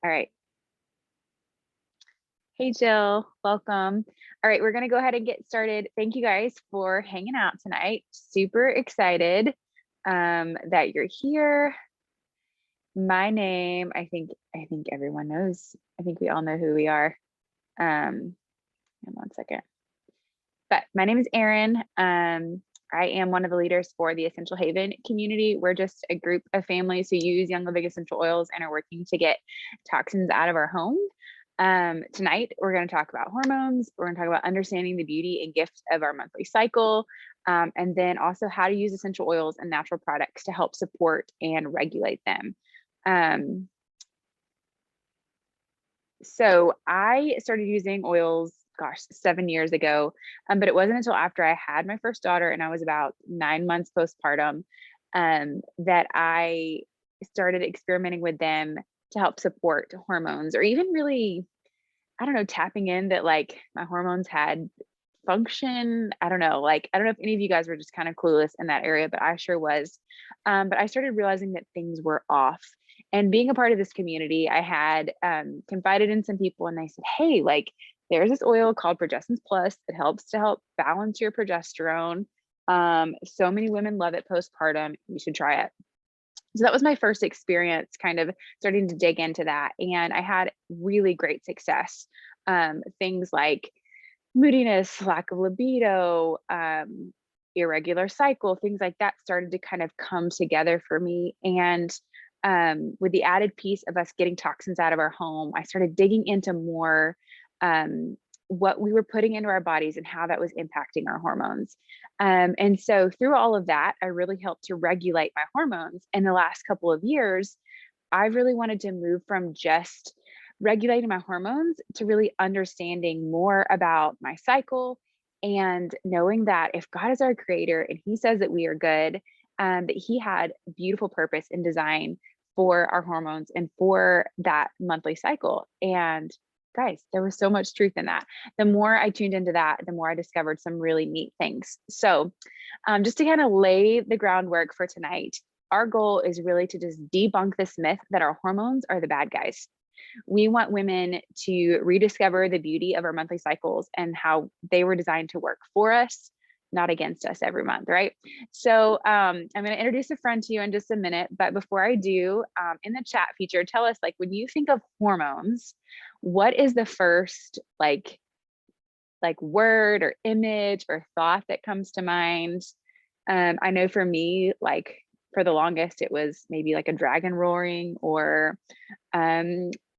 All right. Hey, Jill, welcome. All right, we're going to go ahead and get started. Thank you guys for hanging out tonight. Super excited that you're here. My name, I think everyone knows. I think we all know who we are. And 1 second. But my name is Erin. I am one of the leaders for the Essential Haven community. We're just a group of families who use Young Living essential oils and are working to get toxins out of our home. Tonight, we're going to talk about hormones. We're going to talk about understanding the beauty and gift of our monthly cycle, and then also how to use essential oils and natural products to help support and regulate them. So I started using oils, 7 years ago, but it wasn't until after I had my first daughter and I was about 9 months postpartum that I started experimenting with them to help support hormones, or even really, I don't know, tapping in that like my hormones had function. I don't know if any of you guys were just kind of clueless in that area, but I sure was. But I started realizing that things were off. And being a part of this community, I had confided in some people and they said, hey, like there's this oil called Progestins Plus that helps to help balance your progesterone. So many women love it postpartum. You should try it. So that was my first experience kind of starting to dig into that. And I had really great success. Things like moodiness, lack of libido, irregular cycle, things like that started to kind of come together for me. And with the added piece of us getting toxins out of our home, I started digging into more what we were putting into our bodies and how that was impacting our hormones. And so through all of that, I really helped to regulate my hormones. In the last couple of years, I really wanted to move from just regulating my hormones to really understanding more about my cycle and knowing that if God is our creator and he says that we are good, that he had beautiful purpose and design for our hormones and for that monthly cycle. And guys, there was so much truth in that. The more I tuned into that, the more I discovered some really neat things. So just to kind of lay the groundwork for tonight, our goal is really to just debunk this myth that our hormones are the bad guys. We want women to rediscover the beauty of our monthly cycles and how they were designed to work for us, not against us every month, right? So I'm going to introduce a friend to you in just a minute. But before I do, in the chat feature, tell us, like, when you think of hormones, what is the first like word or image or thought that comes to mind? I know for me, like for the longest, it was maybe like a dragon roaring or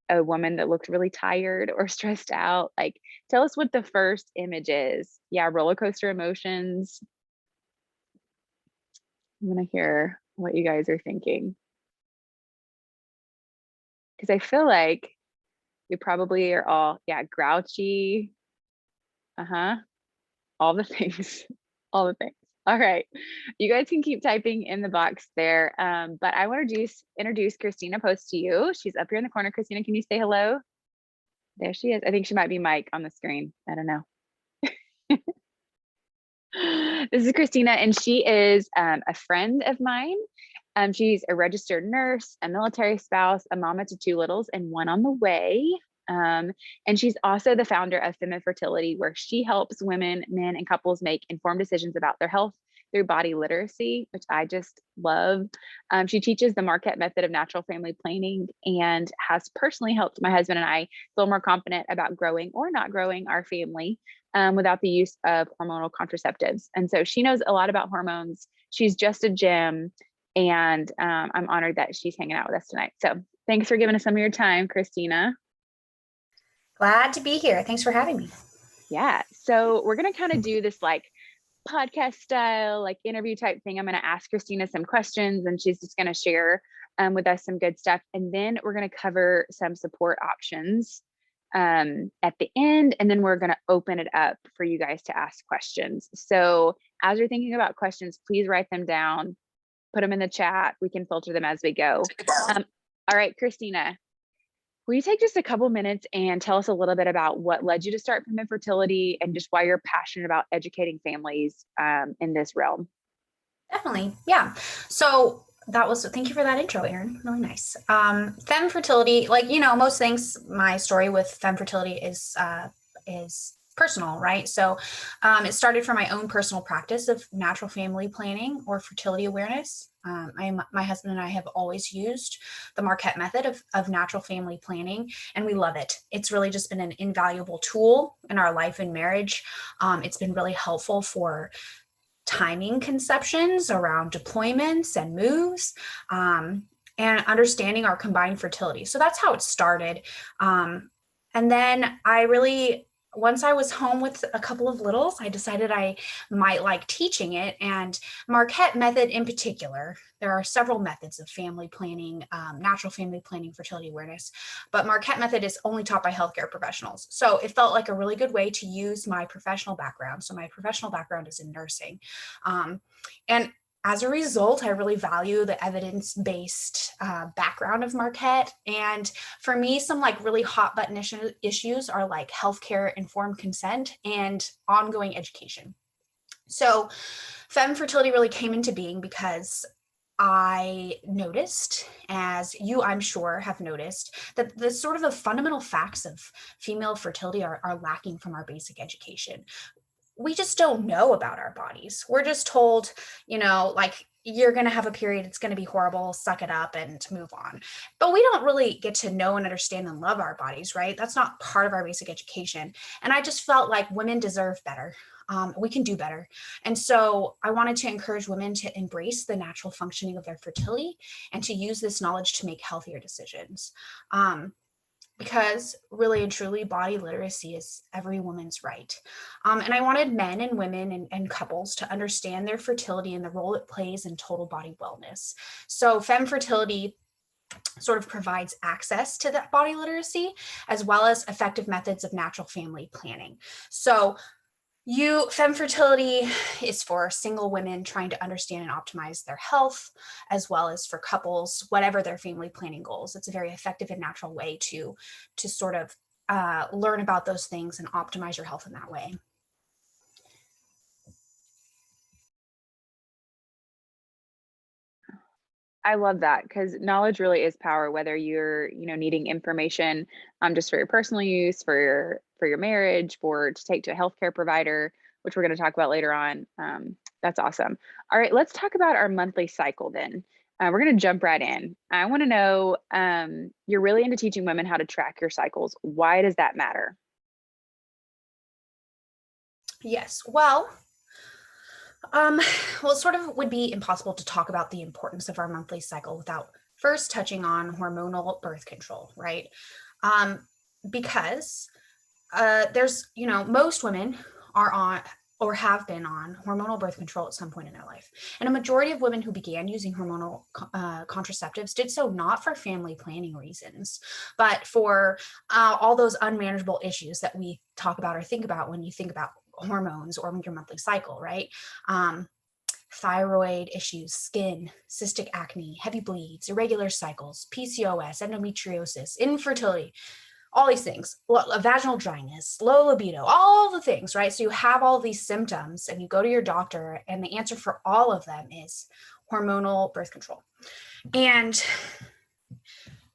a woman that looked really tired or stressed out. Like, tell us what the first image is. Yeah, roller coaster emotions. I'm gonna hear what you guys are thinking. Because I feel like we probably are all, yeah, grouchy. All the things, all the things. All right, you guys can keep typing in the box there. But I want to introduce Kristina Poce to you. She's up here in the corner. Kristina, can you say hello? There she is. I think she might be Mike on the screen. I don't know. This is Kristina, and she is a friend of mine. She's a registered nurse, a military spouse, a mama to 2 littles, and 1 on the way. And she's also the founder of Femme Fertility, where she helps women, men, and couples make informed decisions about their health through body literacy, which I just love. She teaches the Marquette method of natural family planning and has personally helped my husband and I feel more confident about growing or not growing our family without the use of hormonal contraceptives. And so she knows a lot about hormones. She's just a gem. And I'm honored that she's hanging out with us tonight. So thanks for giving us some of your time, Kristina. Glad to be here. Thanks for having me. Yeah. So we're going to kind of do this like podcast style, like interview type thing. I'm going to ask Kristina some questions and she's just going to share with us some good stuff. And then we're going to cover some support options at the end. And then we're going to open it up for you guys to ask questions. So as you're thinking about questions, please write them down, put them in the chat. We can filter them as we go. All right, Kristina, will you take just a couple minutes and tell us a little bit about what led you to start Femme Fertility and just why you're passionate about educating families in this realm? Definitely. Yeah. So Thank you for that intro, Erin. Really nice. Femme fertility, like, most things, my story with femme fertility is personal, right? So it started from my own personal practice of natural family planning or fertility awareness. My husband and I have always used the Marquette method of natural family planning, and we love it. It's really just been an invaluable tool in our life and marriage. It's been really helpful for timing conceptions around deployments and moves, and understanding our combined fertility. So that's how it started. And then once I was home with a couple of littles, I decided I might like teaching it. And Marquette method in particular, there are several methods of family planning, natural family planning, fertility awareness, but Marquette method is only taught by healthcare professionals. So it felt like a really good way to use my professional background. So my professional background is in nursing. And as a result, I really value the evidence-based background of Marquette. And for me, some like really hot button issues are like healthcare informed consent and ongoing education. So femme fertility really came into being because I noticed, as you, I'm sure, have noticed, that the sort of the fundamental facts of female fertility are lacking from our basic education. We just don't know about our bodies. We're just told, like, you're going to have a period, it's going to be horrible, suck it up and move on. But we don't really get to know and understand and love our bodies, right? That's not part of our basic education. And I just felt like women deserve better. We can do better. And so I wanted to encourage women to embrace the natural functioning of their fertility and to use this knowledge to make healthier decisions. Because really and truly, body literacy is every woman's right. And I wanted men and women and couples to understand their fertility and the role it plays in total body wellness. So femme fertility sort of provides access to that body literacy, as well as effective methods of natural family planning. So femme fertility is for single women trying to understand and optimize their health, as well as for couples, whatever their family planning goals. It's a very effective and natural way to sort of learn about those things and optimize your health in that way. I love that because knowledge really is power, whether you're, needing information just for your personal use, for your marriage, to take to a healthcare provider, which we're going to talk about later on. That's awesome. All right, let's talk about our monthly cycle then. We're going to jump right in. I want to know, you're really into teaching women how to track your cycles. Why does that matter? Yes. Well, it sort of would be impossible to talk about the importance of our monthly cycle without first touching on hormonal birth control, right? Because there's, most women are on or have been on hormonal birth control at some point in their life. And a majority of women who began using hormonal contraceptives did so not for family planning reasons, but for all those unmanageable issues that we talk about or think about when you think about hormones or your monthly cycle, right? Thyroid issues, skin, cystic acne, heavy bleeds, irregular cycles, PCOS, endometriosis, infertility, all these things, vaginal dryness, low libido, all the things, right? So you have all these symptoms and you go to your doctor and the answer for all of them is hormonal birth control. And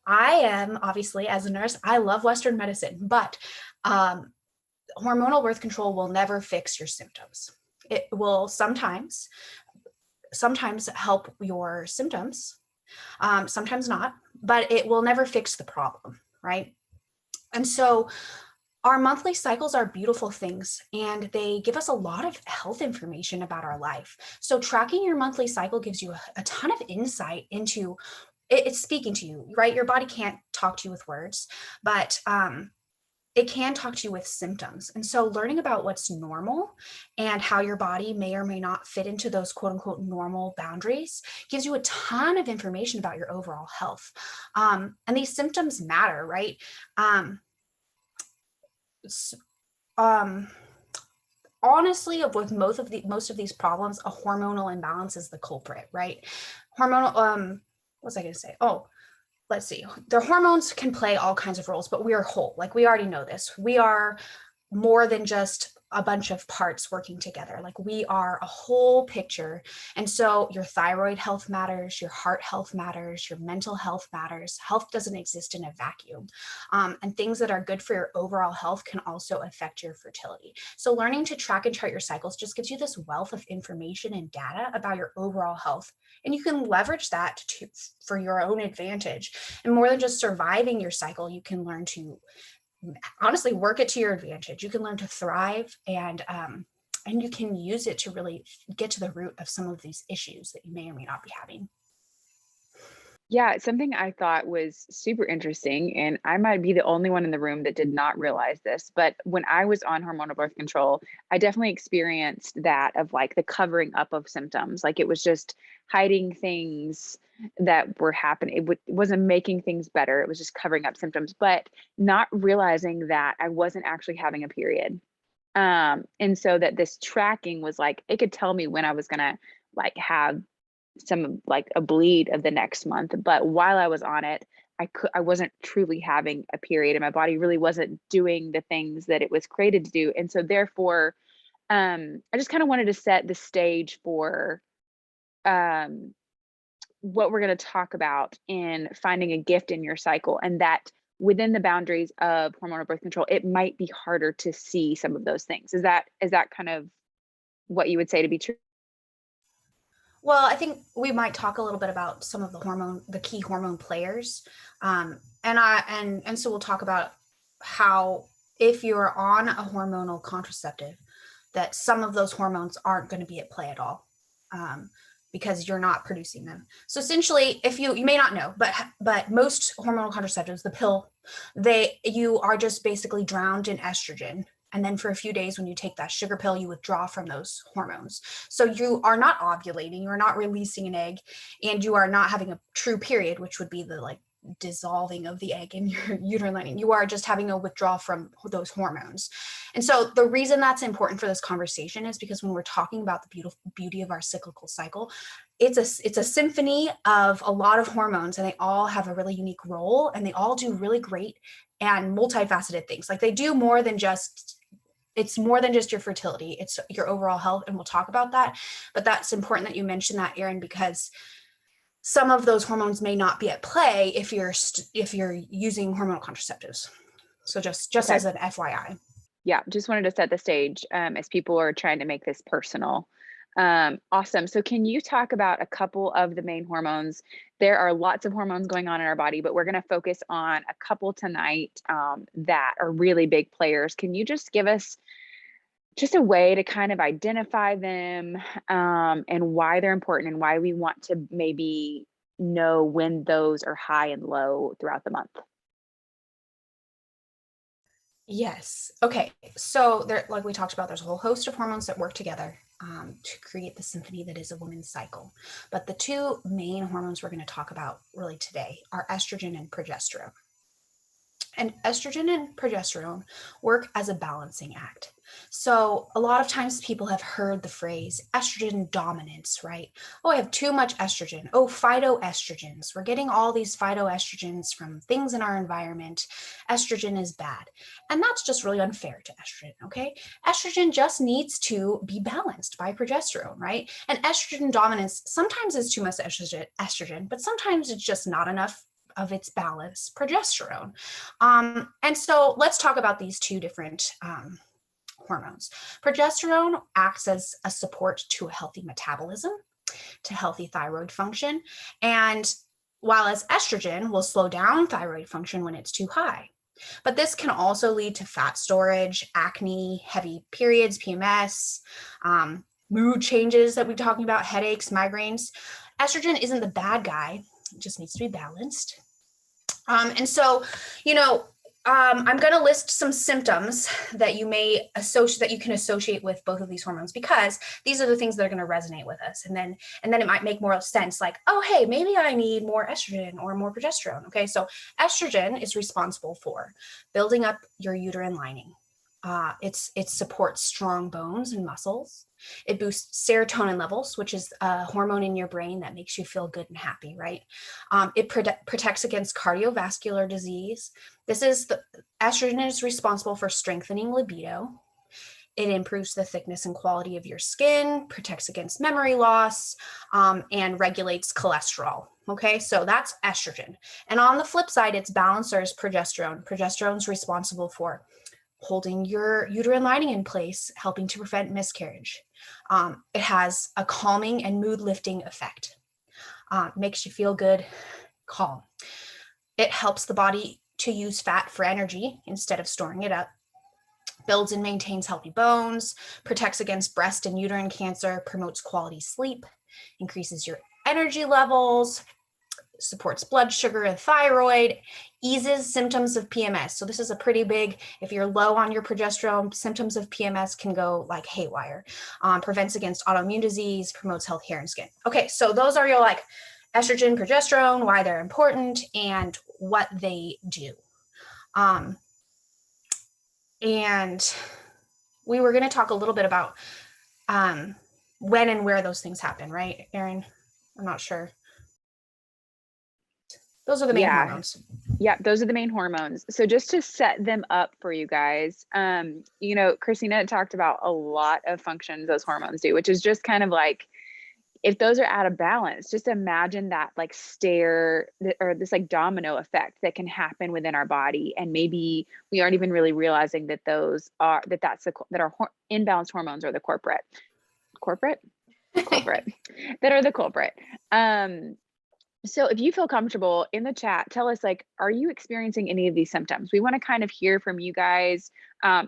I am obviously, as a nurse, I love Western medicine, but hormonal birth control will never fix your symptoms. It will sometimes help your symptoms, sometimes not, but it will never fix the problem, right? And so our monthly cycles are beautiful things, and they give us a lot of health information about our life. So tracking your monthly cycle gives you a ton of insight into it's speaking to you, right? Your body can't talk to you with words, but it can talk to you with symptoms. And so learning about what's normal and how your body may or may not fit into those quote unquote normal boundaries gives you a ton of information about your overall health. And these symptoms matter, right? Um, Honestly, with most of these problems, a hormonal imbalance is the culprit, right? Hormonal, what was I going to say? Oh, let's see. The hormones can play all kinds of roles, but we are whole. Like, we already know this. We are more than just a bunch of parts working together. Like we are a whole picture. And so your thyroid health matters, your heart health matters, your mental health matters. Health doesn't exist in a vacuum. And things that are good for your overall health can also affect your fertility. So learning to track and chart your cycles just gives you this wealth of information and data about your overall health. And you can leverage that for your own advantage. And more than just surviving your cycle, you can learn to honestly work it to your advantage. You can learn to thrive, and you can use it to really get to the root of some of these issues that you may or may not be having. Yeah, something I thought was super interesting, and I might be the only one in the room that did not realize this, but when I was on hormonal birth control, I definitely experienced that of like the covering up of symptoms. Like it was just hiding things that were happening. It wasn't making things better. It was just covering up symptoms, but not realizing that I wasn't actually having a period. And so that this tracking was like, it could tell me when I was gonna like have some like a bleed of the next month. But while I was on it, I wasn't truly having a period, and my body really wasn't doing the things that it was created to do. And so therefore, I just kind of wanted to set the stage for um what we're going to talk about in finding a gift in your cycle, and that within the boundaries of hormonal birth control, it might be harder to see some of those things. Is that kind of what you would say to be true? Well, I think we might talk a little bit about some of the key hormone players, and so we'll talk about how if you're on a hormonal contraceptive, that some of those hormones aren't going to be at play at all, because you're not producing them. So essentially, if you may not know, but most hormonal contraceptives, the pill, you are just basically drowned in estrogen. And then for a few days, when you take that sugar pill, you withdraw from those hormones. So you are not ovulating, you are not releasing an egg, and you are not having a true period, which would be the like dissolving of the egg in your uterine lining. You are just having a withdrawal from those hormones. And so the reason that's important for this conversation is because when we're talking about the beautiful beauty of our cyclical cycle, it's a symphony of a lot of hormones, and they all have a really unique role, and they all do really great and multifaceted things. Like they do more than just it's more than just your fertility, it's your overall health, and we'll talk about that. But that's important that you mention that, Erin, because some of those hormones may not be at play if you're using hormonal contraceptives. So just Okay. as an FYI. Yeah, just wanted to set the stage as people are trying to make this personal. Awesome. So, can you talk about a couple of the main hormones? There are lots of hormones going on in our body, but we're going to focus on a couple tonight that are really big players. Can you just give us just a way to kind of identify them and why they're important and why we want to maybe know when those are high and low throughout the month? Yes. Okay. So there, like we talked about, there's a whole host of hormones that work together to create the symphony that is a woman's cycle. But the two main hormones we're going to talk about really today are estrogen and progesterone. And estrogen and progesterone work as a balancing act. So a lot of times people have heard the phrase estrogen dominance, right? Oh, I have too much estrogen. Oh, phytoestrogens. We're getting all these phytoestrogens from things in our environment. Estrogen is bad. And that's just really unfair to estrogen, okay? Estrogen just needs to be balanced by progesterone, right? And estrogen dominance sometimes is too much estrogen, but sometimes it's just not enough of its balance, progesterone. And so let's talk about these two different hormones. Progesterone acts as a support to a healthy metabolism, to healthy thyroid function. And while as estrogen will slow down thyroid function when it's too high. But this can also lead to fat storage, acne, heavy periods, PMS, mood changes that we're talking about, headaches, migraines. Estrogen isn't the bad guy, it just needs to be balanced. And so, you know, I'm going to list some symptoms that you may associate that you can associate with both of these hormones, because these are the things that are going to resonate with us. And then it might make more sense, like, oh, hey, maybe I need more estrogen or more progesterone. Okay, so estrogen is responsible for building up your uterine lining. It supports strong bones and muscles. It boosts serotonin levels, which is a hormone in your brain that makes you feel good and happy, right? It protects against cardiovascular disease. Estrogen is responsible for strengthening libido. It improves the thickness and quality of your skin, protects against memory loss, and regulates cholesterol. Okay, so that's estrogen. And on the flip side, its balancer is progesterone. Progesterone is responsible for holding your uterine lining in place, helping to prevent miscarriage. It has a calming and mood lifting effect. Makes you feel good, calm. It helps the body to use fat for energy instead of storing it up. Builds and maintains healthy bones, protects against breast and uterine cancer, promotes quality sleep, increases your energy levels, supports blood sugar and thyroid, eases symptoms of PMS. So this is a pretty big, if you're low on your progesterone, symptoms of PMS can go like haywire. Prevents against autoimmune disease, promotes health hair and skin. Okay, so those are your like estrogen, progesterone, why they're important, and what they do. And we were going to talk a little bit about when and where those things happen, right, Erin? I'm not sure. Those are the main hormones. Yeah, those are the main hormones. So just to set them up for you guys, you know, Kristina talked about a lot of functions those hormones do, which is just kind of like, if those are out of balance, just imagine that like or this like domino effect that can happen within our body. And maybe we aren't even really realizing that our imbalanced hormones are the culprit that are the culprit. So if you feel comfortable in the chat, tell us, like, are you experiencing any of these symptoms? We want to kind of hear from you guys.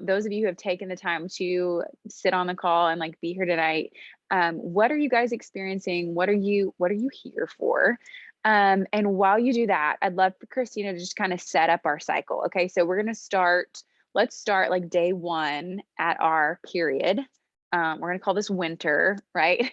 Those of you who have taken the time to sit on the call and like be here tonight. What are you guys experiencing? What are you here for? And while you do that, I'd love for Kristina to just kind of set up our cycle. Okay, so let's start like day 1 at our period. We're going to call this winter, right?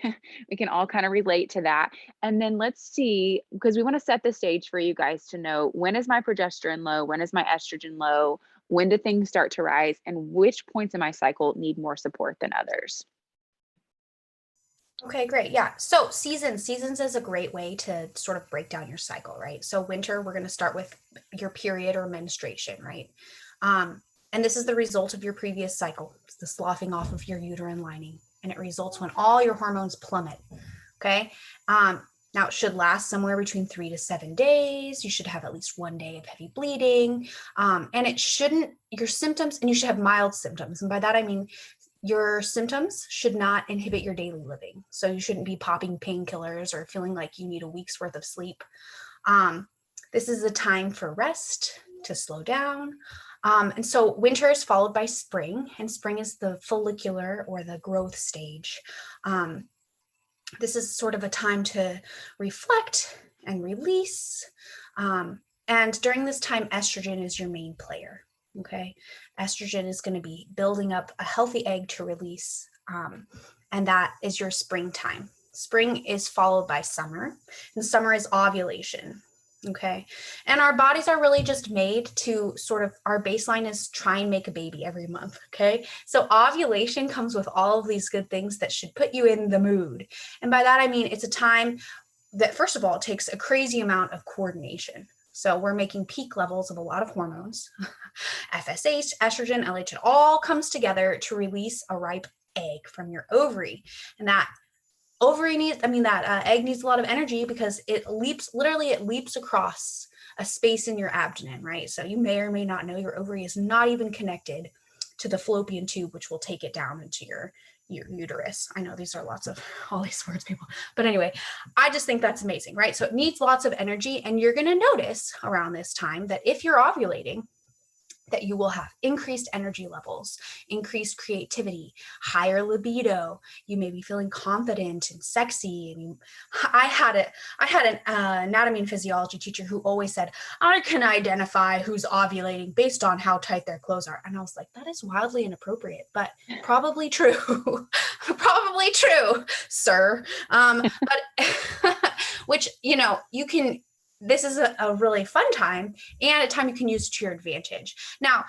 We can all kind of relate to that. And then let's see, because we want to set the stage for you guys to know, when is my progesterone low? When is my estrogen low? When do things start to rise? And which points in my cycle need more support than others? Okay, great. Yeah. So seasons is a great way to sort of break down your cycle, right? So winter, we're going to start with your period or menstruation, right? And this is the result of your previous cycle. It's the sloughing off of your uterine lining. And it results when all your hormones plummet. Okay. Now it should last somewhere between 3 to 7 days. You should have at least 1 day of heavy bleeding. And your symptoms, and you should have mild symptoms. And by that, I mean, your symptoms should not inhibit your daily living. So you shouldn't be popping painkillers or feeling like you need a week's worth of sleep. This is a time for rest, to slow down. And so winter is followed by spring, and spring is the follicular or the growth stage. This is sort of a time to reflect and release. And during this time, estrogen is your main player. Okay. Estrogen is going to be building up a healthy egg to release. And that is your springtime. Spring is followed by summer, and summer is ovulation. Okay. And our bodies are really just made to our baseline is try and make a baby every month. Okay. So ovulation comes with all of these good things that should put you in the mood. And by that, I mean, it's a time that, first of all, it takes a crazy amount of coordination. So we're making peak levels of a lot of hormones, FSH, estrogen, LH, it all comes together to release a ripe egg from your ovary. And that egg needs a lot of energy because it leaps across a space in your abdomen, right? So you may or may not know your ovary is not even connected to the fallopian tube, which will take it down into your uterus. I know these are all these words, people. But anyway, I just think that's amazing, right? So it needs lots of energy. And you're going to notice around this time that if you're ovulating, that you will have increased energy levels, increased creativity, higher libido. You may be feeling confident and sexy. And I had an anatomy and physiology teacher who always said, I can identify who's ovulating based on how tight their clothes are. And I was like, that is wildly inappropriate, but probably true. Probably true, sir. But which, you can, this is a really fun time and a time you can use to your advantage. Now,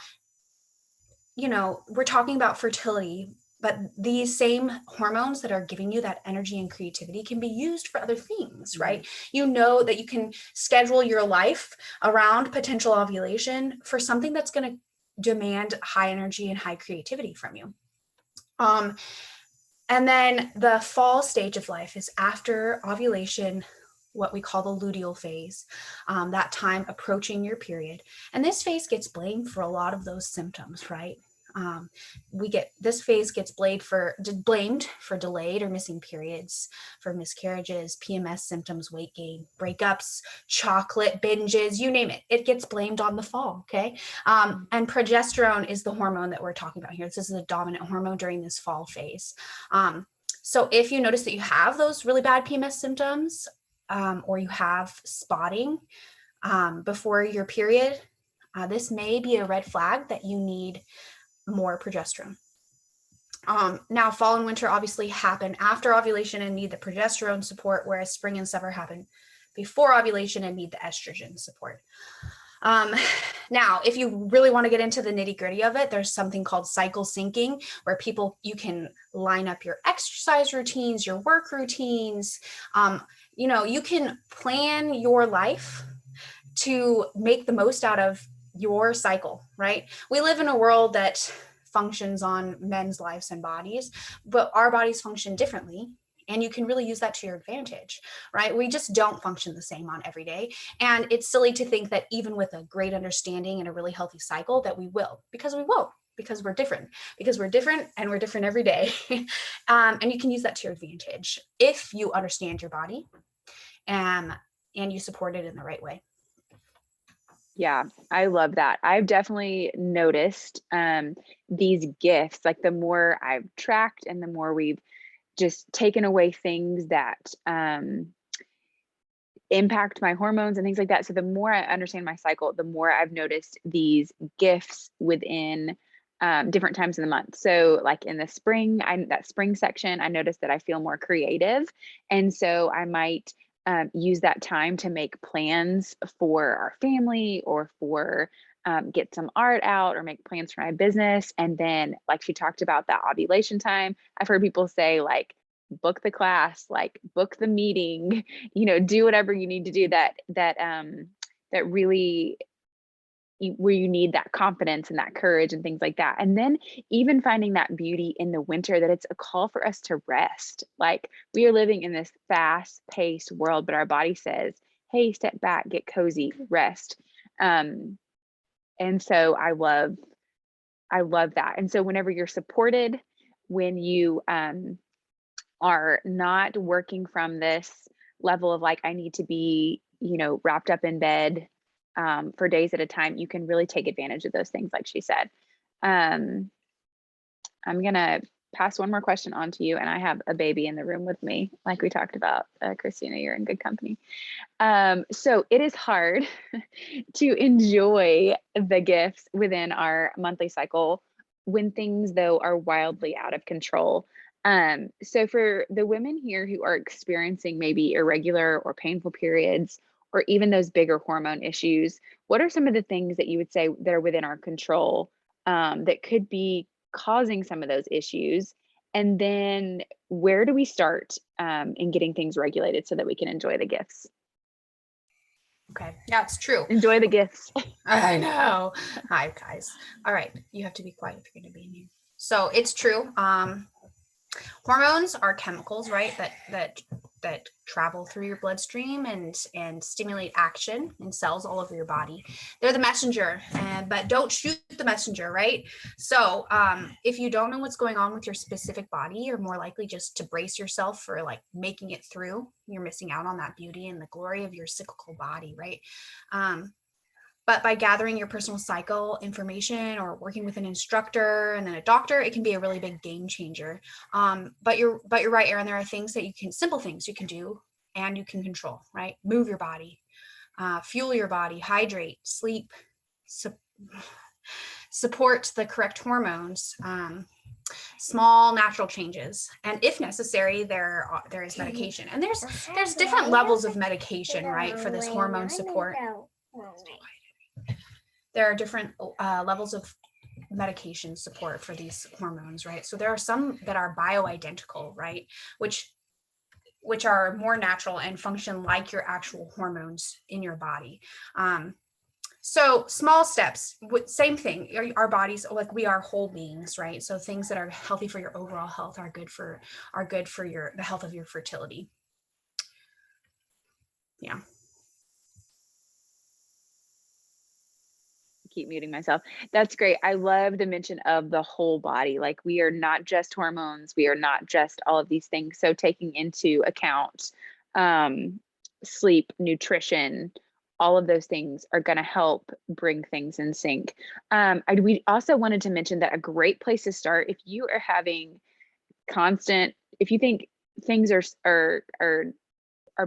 we're talking about fertility, but these same hormones that are giving you that energy and creativity can be used for other things, right? You know that you can schedule your life around potential ovulation for something that's going to demand high energy and high creativity from you. Um, and then the fall stage of life is after ovulation, what we call the luteal phase, that time approaching your period. And this phase gets blamed for a lot of those symptoms, right? This phase gets blamed for delayed or missing periods, for miscarriages, PMS symptoms, weight gain, breakups, chocolate binges, you name it. It gets blamed on the fall. Okay. And progesterone is the hormone that we're talking about here. This is the dominant hormone during this fall phase. So if you notice that you have those really bad PMS symptoms, or you have spotting before your period, this may be a red flag that you need more progesterone. Now, fall and winter obviously happen after ovulation and need the progesterone support, whereas spring and summer happen before ovulation and need the estrogen support. Now, if you really want to get into the nitty gritty of it, there's something called cycle syncing, where you can line up your exercise routines, your work routines. You can plan your life to make the most out of your cycle, right? We live in a world that functions on men's lives and bodies, but our bodies function differently. And you can really use that to your advantage, right? We just don't function the same on every day. And it's silly to think that even with a great understanding and a really healthy cycle that we will, because we won't, because we're different and we're different every day. And you can use that to your advantage if you understand your body and you support it in the right way. Yeah, I love that. I've definitely noticed these gifts, like the more I've tracked and the more we've just taken away things that impact my hormones and things like that. So the more I understand my cycle, the more I've noticed these gifts within different times in the month. So like in the spring, that spring section, I noticed that I feel more creative. And so I might use that time to make plans for our family or for get some art out or make plans for my business. And then like she talked about that ovulation time, I've heard people say like, book the class, like book the meeting, do whatever you need to do that really where you need that confidence and that courage and things like that. And then even finding that beauty in the winter, that it's a call for us to rest. Like we are living in this fast paced world, but our body says, hey, step back, get cozy, rest. And so I love that. And so whenever you're supported, when you are not working from this level of like, I need to be, wrapped up in bed for days at a time, you can really take advantage of those things, like she said. I'm going to pass one more question on to you. And I have a baby in the room with me, like we talked about. Kristina, you're in good company. So it is hard to enjoy the gifts within our monthly cycle when things, though, are wildly out of control. So for the women here who are experiencing maybe irregular or painful periods, or even those bigger hormone issues, what are some of the things that you would say that are within our control that could be causing some of those issues? And then where do we start in getting things regulated so that we can enjoy the gifts? Okay. Yeah, it's true. Enjoy the gifts. I know. Hi, guys. All right. You have to be quiet if you're going to be in here. So it's true. Hormones are chemicals, right? That travel through your bloodstream and stimulate action in cells all over your body. They're the messenger, but don't shoot the messenger, right? So if you don't know what's going on with your specific body, you're more likely just to brace yourself for like making it through. You're missing out on that beauty and the glory of your cyclical body, right? But by gathering your personal cycle information or working with an instructor and then a doctor, it can be a really big game changer. But you're right, Erin. There are simple things you can do and you can control, right? Move your body, fuel your body, hydrate, sleep, support the correct hormones, small natural changes, and if necessary, there is medication. And there's different levels of medication, right, for this hormone support. There are different levels of medication support for these hormones, right? So there are some that are bioidentical, right? Which are more natural and function like your actual hormones in your body. So small steps, same thing. Our bodies, like we are whole beings, right? So things that are healthy for your overall health are good for the health of your fertility. Yeah. Keep muting myself. That's great. I love the mention of the whole body. Like we are not just hormones, we are not just all of these things. So taking into account um, sleep, nutrition, all of those things are going to help bring things in sync. We also wanted to mention that a great place to start if you are having constant, if you think things are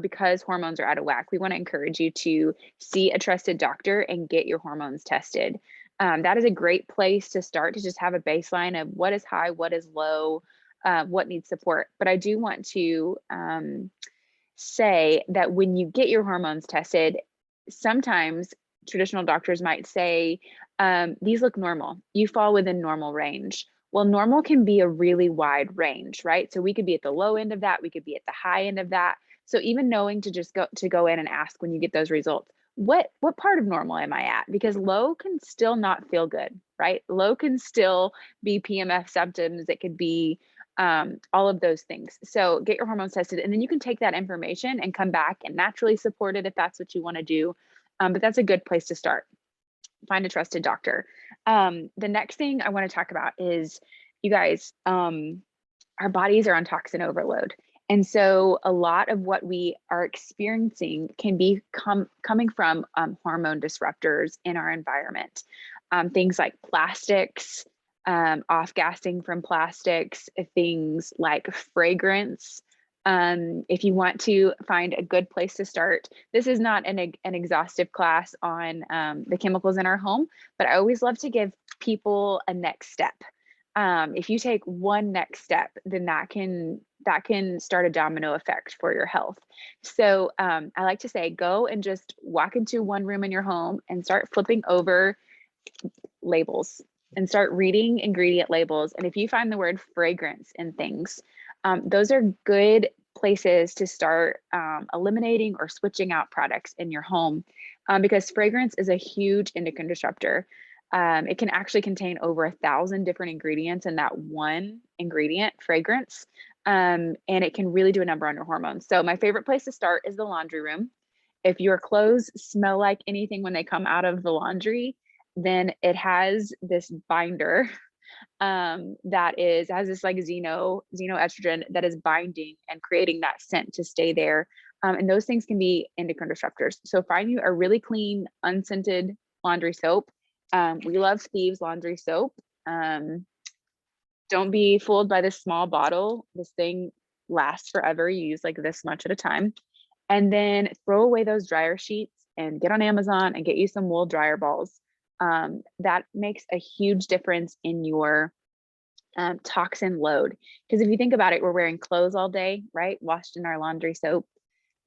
because hormones are out of whack, we want to encourage you to see a trusted doctor and get your hormones tested. That is a great place to start, to just have a baseline of what is high, what is low, what needs support. But I do want to say that when you get your hormones tested, sometimes traditional doctors might say, these look normal. You fall within normal range. Well, normal can be a really wide range, right? So we could be at the low end of that, we could be at the high end of that. So even knowing to just go in and ask when you get those results, what part of normal am I at? Because low can still not feel good, right? Low can still be PMS symptoms. It could be all of those things. So get your hormones tested, and then you can take that information and come back and naturally support it if that's what you want to do. But that's a good place to start. Find a trusted doctor. The next thing I want to talk about is, you guys, our bodies are on toxin overload. And so a lot of what we are experiencing can be coming from hormone disruptors in our environment. Things like plastics, off-gassing from plastics, things like fragrance. If you want to find a good place to start, this is not an exhaustive class on the chemicals in our home, but I always love to give people a next step. If you take one next step, then that can start a domino effect for your health. So I like to say, go and just walk into one room in your home and start flipping over labels and start reading ingredient labels. And if you find the word fragrance in things, those are good places to start eliminating or switching out products in your home, because fragrance is a huge endocrine disruptor. It can actually contain over 1,000 different ingredients in that one ingredient, fragrance, and it can really do a number on your hormones. So my favorite place to start is the laundry room. If your clothes smell like anything when they come out of the laundry, then it has this binder that has this like xenoestrogen that is binding and creating that scent to stay there. And those things can be endocrine disruptors. So find you a really clean, unscented laundry soap. We love Thieves laundry soap. Don't be fooled by this small bottle. This thing lasts forever. You use like this much at a time. And then throw away those dryer sheets and get on Amazon and get you some wool dryer balls. That makes a huge difference in your toxin load. Because if you think about it, we're wearing clothes all day, right? Washed in our laundry soap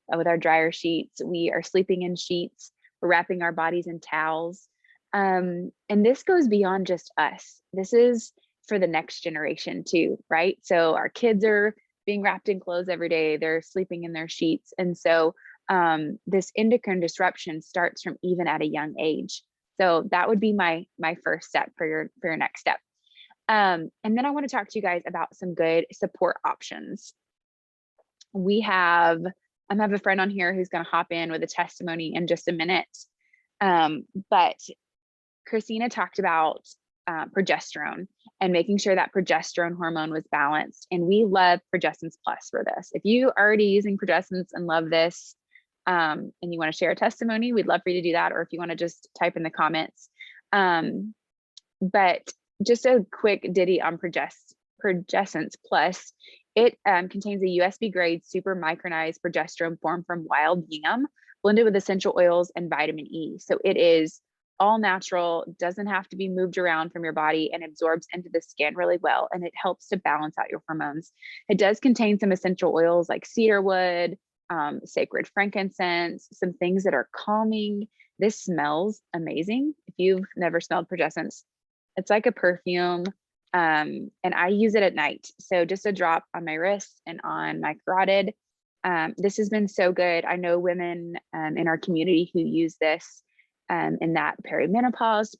with our dryer sheets. We are sleeping in sheets. We're wrapping our bodies in towels. And this goes beyond just us. This is for the next generation too, right? So our kids are being wrapped in clothes every day. They're sleeping in their sheets. And so this endocrine disruption starts from even at a young age. So that would be my first step for your next step. And then I want to talk to you guys about some good support options. I have a friend on here who's going to hop in with a testimony in just a minute. But Kristina talked about progesterone and making sure that progesterone hormone was balanced. And we love Progestins Plus for this. If you are already using Progestins and love this, and you want to share a testimony, we'd love for you to do that. Or if you want to just type in the comments. But just a quick ditty on Progestins Plus. It contains a USB grade super micronized progesterone formed from wild yam, blended with essential oils and vitamin E. So it is all natural, doesn't have to be moved around from your body, and absorbs into the skin really well. And it helps to balance out your hormones. It does contain some essential oils like cedarwood, sacred frankincense, some things that are calming. This smells amazing. If you've never smelled Progestins, it's like a perfume. And I use it at night. So just a drop on my wrist and on my carotid. This has been so good. I know women in our community who use this, in that perimenopause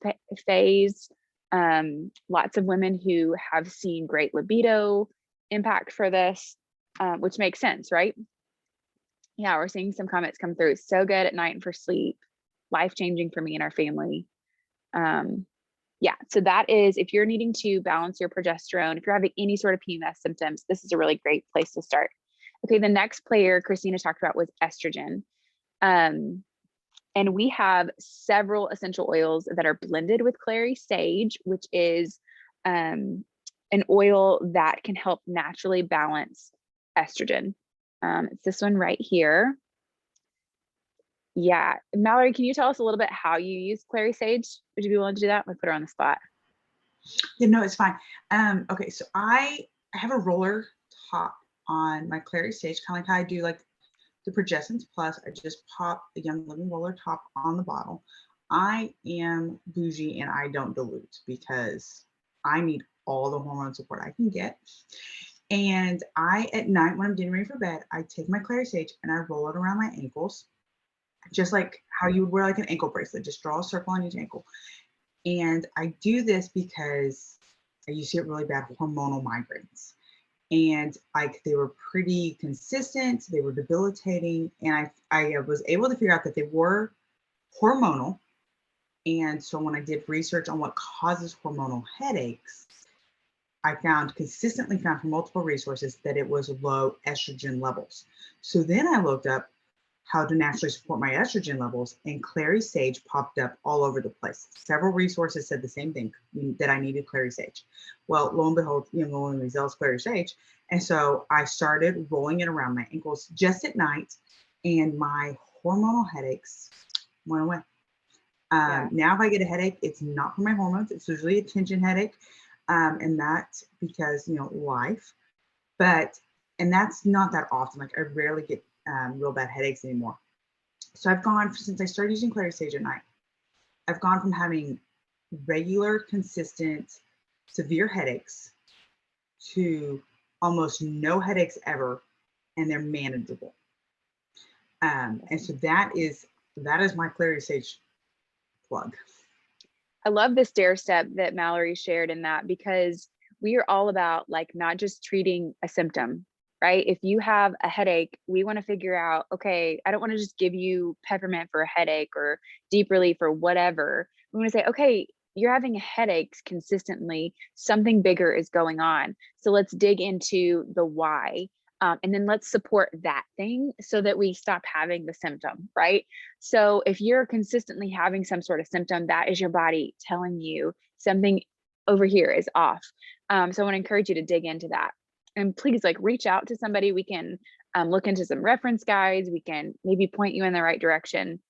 phase. Lots of women who have seen great libido impact for this, which makes sense, right? Yeah, we're seeing some comments come through. So good at night and for sleep, life-changing for me and our family. Yeah, so that is, if you're needing to balance your progesterone, if you're having any sort of PMS symptoms, this is a really great place to start. Okay, the next player Kristina talked about was estrogen. And we have several essential oils that are blended with clary sage, which is an oil that can help naturally balance estrogen. It's this one right here. Yeah, Mallory, can you tell us a little bit how you use clary sage? Would you be willing to do that? I'm gonna put her on the spot. Yeah, no, it's fine. Okay, so I have a roller top on my clary sage, kind of like how I do like the Progestins Plus. I just pop the Young Living roller top on the bottle. I am bougie and I don't dilute because I need all the hormone support I can get. And I, at night when I'm getting ready for bed, I take my clary sage and I roll it around my ankles, just like how you would wear like an ankle bracelet. Just draw a circle on each ankle. And I do this because I used to get really bad hormonal migraines. And like they were pretty consistent, they were debilitating. And I was able to figure out that they were hormonal. And so when I did research on what causes hormonal headaches, I consistently found from multiple resources that it was low estrogen levels. So then I looked up how to naturally support my estrogen levels, and clary sage popped up all over the place. Several resources said the same thing, that I needed clary sage. Well, lo and behold, lo and behold, clary sage. And so I started rolling it around my ankles just at night, and my hormonal headaches went away. Now if I get a headache, it's not from my hormones. It's usually a tension headache. And that's because, life, and that's not that often. Like I rarely get real bad headaches anymore. So I've gone, since I started using clary sage at night, I've gone from having regular, consistent, severe headaches to almost no headaches ever, and they're manageable. And so that is my clary sage plug. I love the stair step that Mallory shared in that, because we are all about like not just treating a symptom, right? If you have a headache, we want to figure out, okay, I don't want to just give you peppermint for a headache or deep relief or whatever. We want to say, okay, you're having headaches consistently, something bigger is going on. So let's dig into the why. And then let's support that thing so that we stop having the symptom, right? So if you're consistently having some sort of symptom, that is your body telling you something over here is off. So I want to encourage you to dig into that. And please, like, reach out to somebody. We can look into some reference guides. We can maybe point you in the right direction.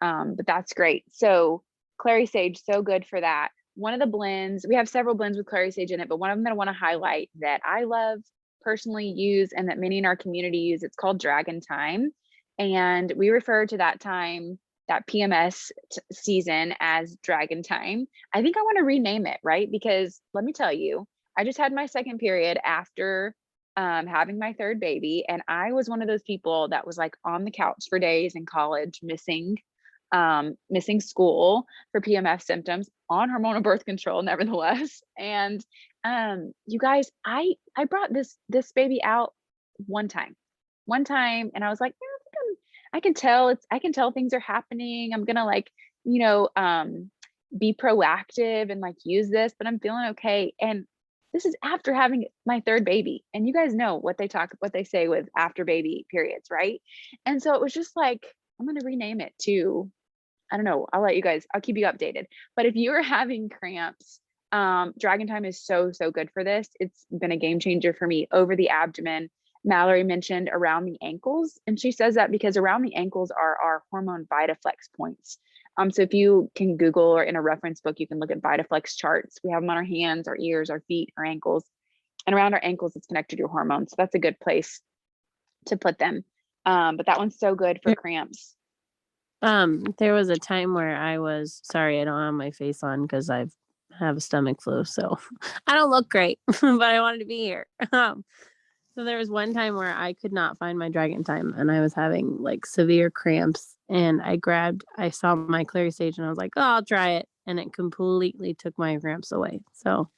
But that's great. So clary sage, so good for that. One of the blends, we have several blends with clary sage in it, but one of them that I want to highlight that I love, personally use, and that many in our community use, it's called Dragon Time. And we refer to that time, that PMS season, as Dragon Time. I think I want to rename it, right? Because let me tell you, I just had my second period after having my third baby. And I was one of those people that was like on the couch for days in college, missing school for PMS symptoms, on hormonal birth control, nevertheless. And you guys, I brought this baby out one time, and I was like, yeah, I can tell things are happening. I'm gonna like, be proactive and like use this, but I'm feeling okay. And this is after having my third baby, and you guys know what they say with after baby periods, right? And so it was just like, I'm gonna rename it to, I don't know, I'll keep you updated. But if you are having cramps, Dragon Time is so good for this. It's been a game changer for me. Over the abdomen, Mallory mentioned around the ankles, and she says that because around the ankles are our hormone Vitaflex points. So if you can Google, or in a reference book, you can look at Vitaflex charts. We have them on our hands, our ears, our feet, our ankles, and around our ankles, it's connected to your hormones. So that's a good place to put them. But that one's so good for cramps. There was a time where I was, sorry, I don't have my face on because I have a stomach flu, so I don't look great, but I wanted to be here. So there was one time where I could not find my dragon time and I was having like severe cramps and I saw my Clary sage and I was like, oh, I'll try it. And it completely took my cramps away. So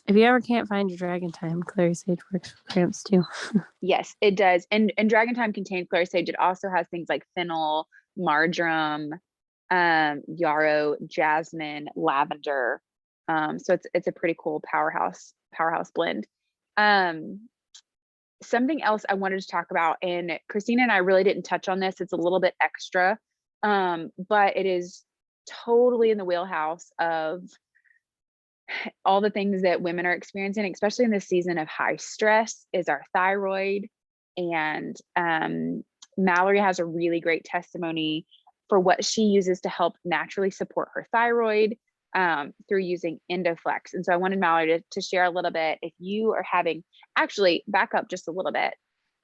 if you ever can't find your dragon time, Clary sage works for cramps too. Yes, it does. And dragon thyme contains clary sage. It also has things like fennel, marjoram, yarrow, jasmine, lavender. So it's a pretty cool powerhouse blend. Something else I wanted to talk about, and Kristina and I really didn't touch on this. It's a little bit extra, but it is totally in the wheelhouse of all the things that women are experiencing, especially in this season of high stress, is our thyroid. And Mallory has a really great testimony for what she uses to help naturally support her thyroid through using Endoflex. And so I wanted Mallory to share a little bit. If you are having, actually back up just a little bit.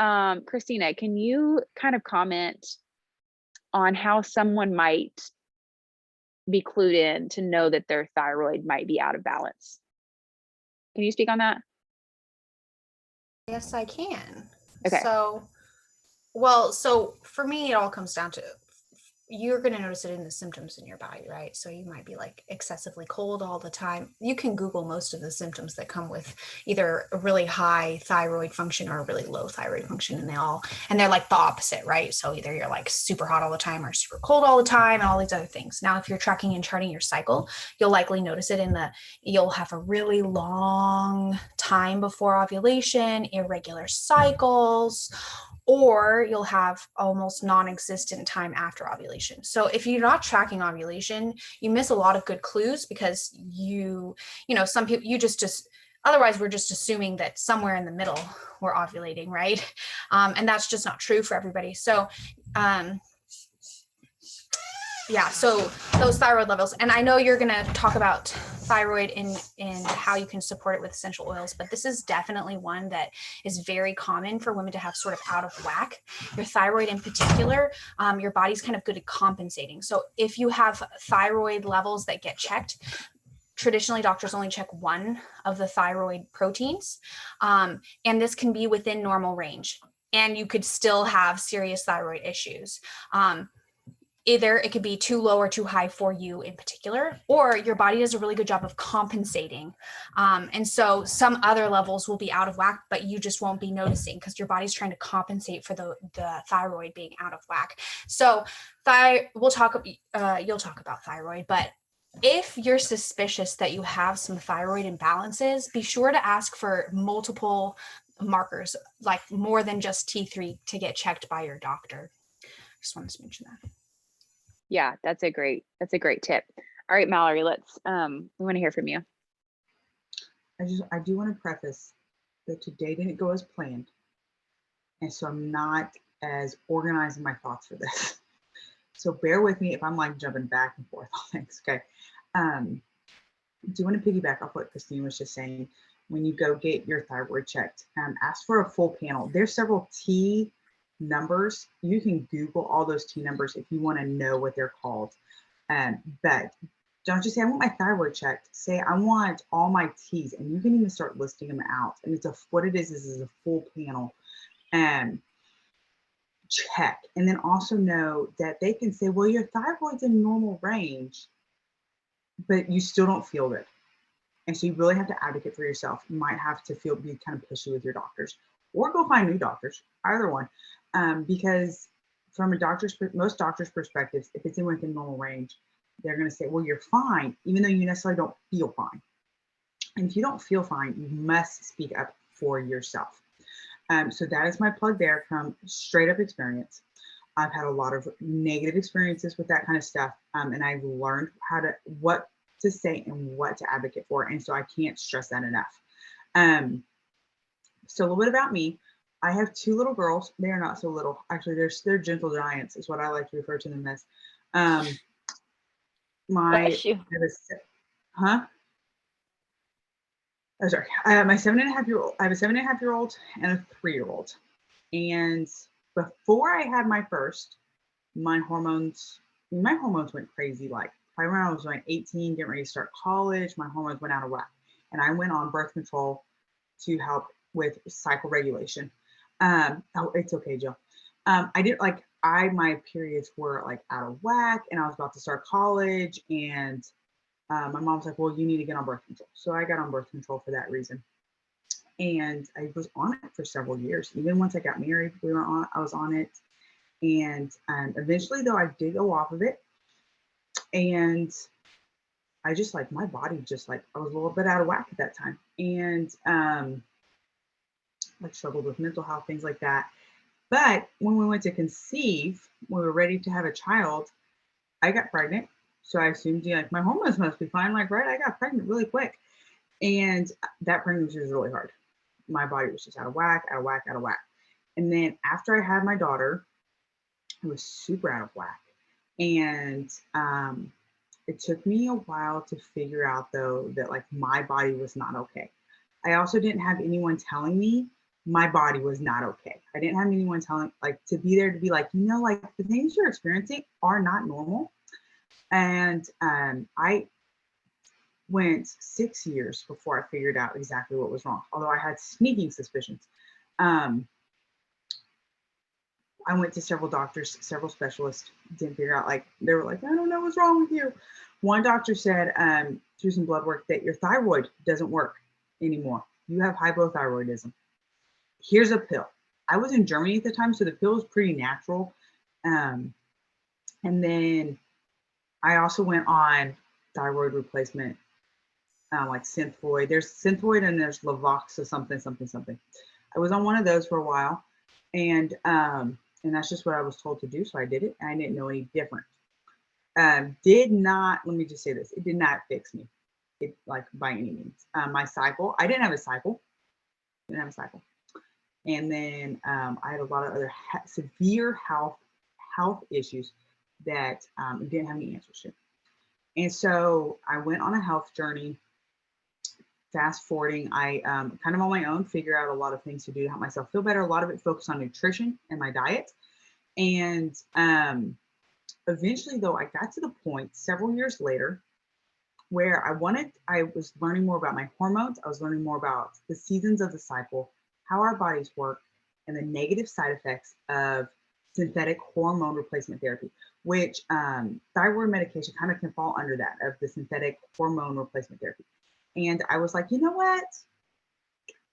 Kristina, can you kind of comment on how someone might be clued in to know that their thyroid might be out of balance? Can you speak on that? Yes, I can. Okay. So for me, it all comes down to, you're going to notice it in the symptoms in your body, right? So you might be like excessively cold all the time. You can Google most of the symptoms that come with either a really high thyroid function or a really low thyroid function, and they're like the opposite, right? So either you're like super hot all the time or super cold all the time and all these other things. Now, if you're tracking and charting your cycle, you'll likely notice it you'll have a really long time before ovulation, irregular cycles, or you'll have almost non-existent time after ovulation. So if you're not tracking ovulation, you miss a lot of good clues, because some people, otherwise we're just assuming that somewhere in the middle we're ovulating, right? And that's just not true for everybody. So so those thyroid levels, and I know you're going to talk about thyroid in how you can support it with essential oils, but this is definitely one that is very common for women to have sort of out of whack. Your thyroid in particular, your body's kind of good at compensating. So if you have thyroid levels that get checked, traditionally doctors only check one of the thyroid proteins, and this can be within normal range, and you could still have serious thyroid issues. Either it could be too low or too high for you in particular, or your body does a really good job of compensating. And so some other levels will be out of whack, but you just won't be noticing because your body's trying to compensate for the thyroid being out of whack. So you'll talk about thyroid, but if you're suspicious that you have some thyroid imbalances, be sure to ask for multiple markers, like more than just T3, to get checked by your doctor. Just wanted to mention that. Yeah, that's a great tip. All right, Mallory, we want to hear from you. I do want to preface that today didn't go as planned. And so I'm not as organized in my thoughts for this. So bear with me if I'm like jumping back and forth on things, okay? Do you want to piggyback off what Kristina was just saying? When you go get your thyroid checked, ask for a full panel. There's several T numbers. You can Google all those T numbers if you want to know what they're called. But don't just say, I want my thyroid checked. Say, I want all my T's, and you can even start listing them out. And what it is a full panel check. And then also know that they can say, well, your thyroid's in normal range, but you still don't feel good. And so you really have to advocate for yourself. You might have to be kind of pushy with your doctors, or go find new doctors, either one. Because from most doctors' perspectives, if it's within normal range, they're going to say, well, you're fine, even though you necessarily don't feel fine. And if you don't feel fine, you must speak up for yourself. So that is my plug there from straight up experience. I've had a lot of negative experiences with that kind of stuff. And I've learned what to say and what to advocate for. And so I can't stress that enough. So a little bit about me. I have 2 little girls. They are not so little. Actually, they're gentle giants is what I like to refer to them as. Bless you. Oh, sorry. I have a 7.5-year-old and a 3-year-old. And before I had my first, my hormones went crazy. Like probably when I was like 18, getting ready to start college, my hormones went out of whack. And I went on birth control to help with cycle regulation. Oh, it's okay, Jill. I did like my periods were like out of whack, and I was about to start college, and my mom's like, well, you need to get on birth control. So I got on birth control for that reason. And I was on it for several years. Even once I got married, I was on it. And eventually though, I did go off of it. And I just like, my body just like, I was a little bit out of whack at that time. And like struggled with mental health, things like that. But when we went to conceive, when we were ready to have a child, I got pregnant. So I assumed, like, my hormones must be fine. Like, right, I got pregnant really quick. And that pregnancy was really hard. My body was just out of whack, out of whack, out of whack. And then after I had my daughter, I was super out of whack. And it took me a while to figure out, though, that like my body was not okay. I also didn't have anyone telling me my body was not okay. I didn't have anyone telling, like, to be there to be like, like the things you're experiencing are not normal. And I went 6 years before I figured out exactly what was wrong, although I had sneaking suspicions. I went to several doctors, several specialists, didn't figure out, like, they were like, I don't know what's wrong with you. One doctor said through some blood work that your thyroid doesn't work anymore. You have hypothyroidism. Here's a pill. I was in Germany at the time, so the pill was pretty natural. And then I also went on thyroid replacement, like Synthroid. There's Synthroid and there's Lavox or something. I was on one of those for a while, and that's just what I was told to do. So I did it, and I didn't know any different. Did not, let me just say this, it did not fix me, it, like, by any means. My cycle, I didn't have a cycle. And then I had a lot of other severe health issues that didn't have any answers to. And so I went on a health journey. Fast forwarding, I kind of on my own figure out a lot of things to do to help myself feel better. A lot of it focused on nutrition and my diet. And eventually, though, I got to the point several years later where I was learning more about my hormones. I was learning more about the seasons of the cycle, how our bodies work, and the negative side effects of synthetic hormone replacement therapy, which thyroid medication kind of can fall under that, of the synthetic hormone replacement therapy. And I was like, you know what?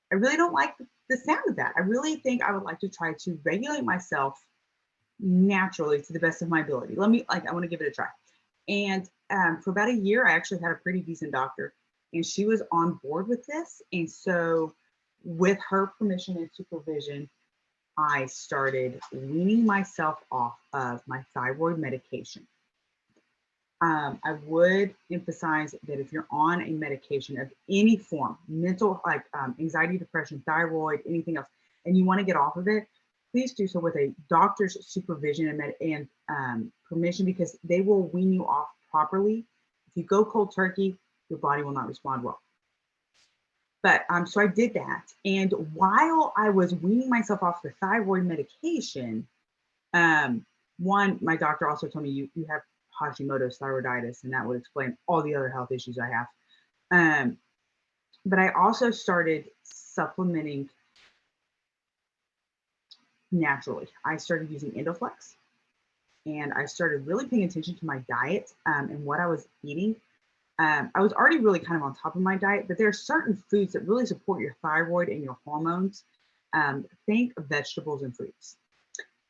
I really don't like the sound of that. I really think I would like to try to regulate myself naturally to the best of my ability. I want to give it a try. And for about a year, I actually had a pretty decent doctor, and she was on board with this. And so with her permission and supervision, I started weaning myself off of my thyroid medication. I would emphasize that if you're on a medication of any form, mental, like anxiety, depression, thyroid, anything else, and you want to get off of it, please do so with a doctor's supervision and permission, because they will wean you off properly. If you go cold turkey, your body will not respond well. But so I did that. And while I was weaning myself off the thyroid medication, one, my doctor also told me you have Hashimoto's thyroiditis, and that would explain all the other health issues I have. But I also started supplementing naturally. I started using Endoflex, and I started really paying attention to my diet and what I was eating. I was already really kind of on top of my diet, but there are certain foods that really support your thyroid and your hormones. Think of vegetables and fruits.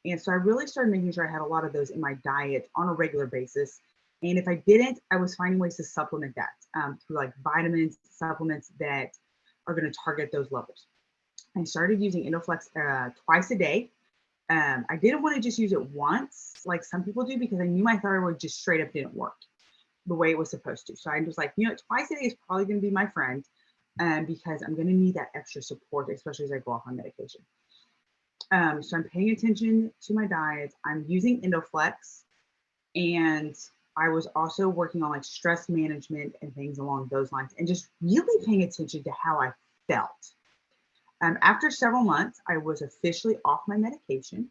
And so I really started making sure I had a lot of those in my diet on a regular basis. And if I didn't, I was finding ways to supplement that through like vitamins, supplements that are going to target those levels. I started using Endoflex twice a day. I didn't want to just use it once, like some people do, because I knew my thyroid just straight up didn't work the way it was supposed to. So I was like, twice a day is probably going to be my friend, because I'm going to need that extra support, especially as I go off on medication. So I'm paying attention to my diet. I'm using Endoflex, and I was also working on like stress management and things along those lines, and just really paying attention to how I felt. After several months, I was officially off my medication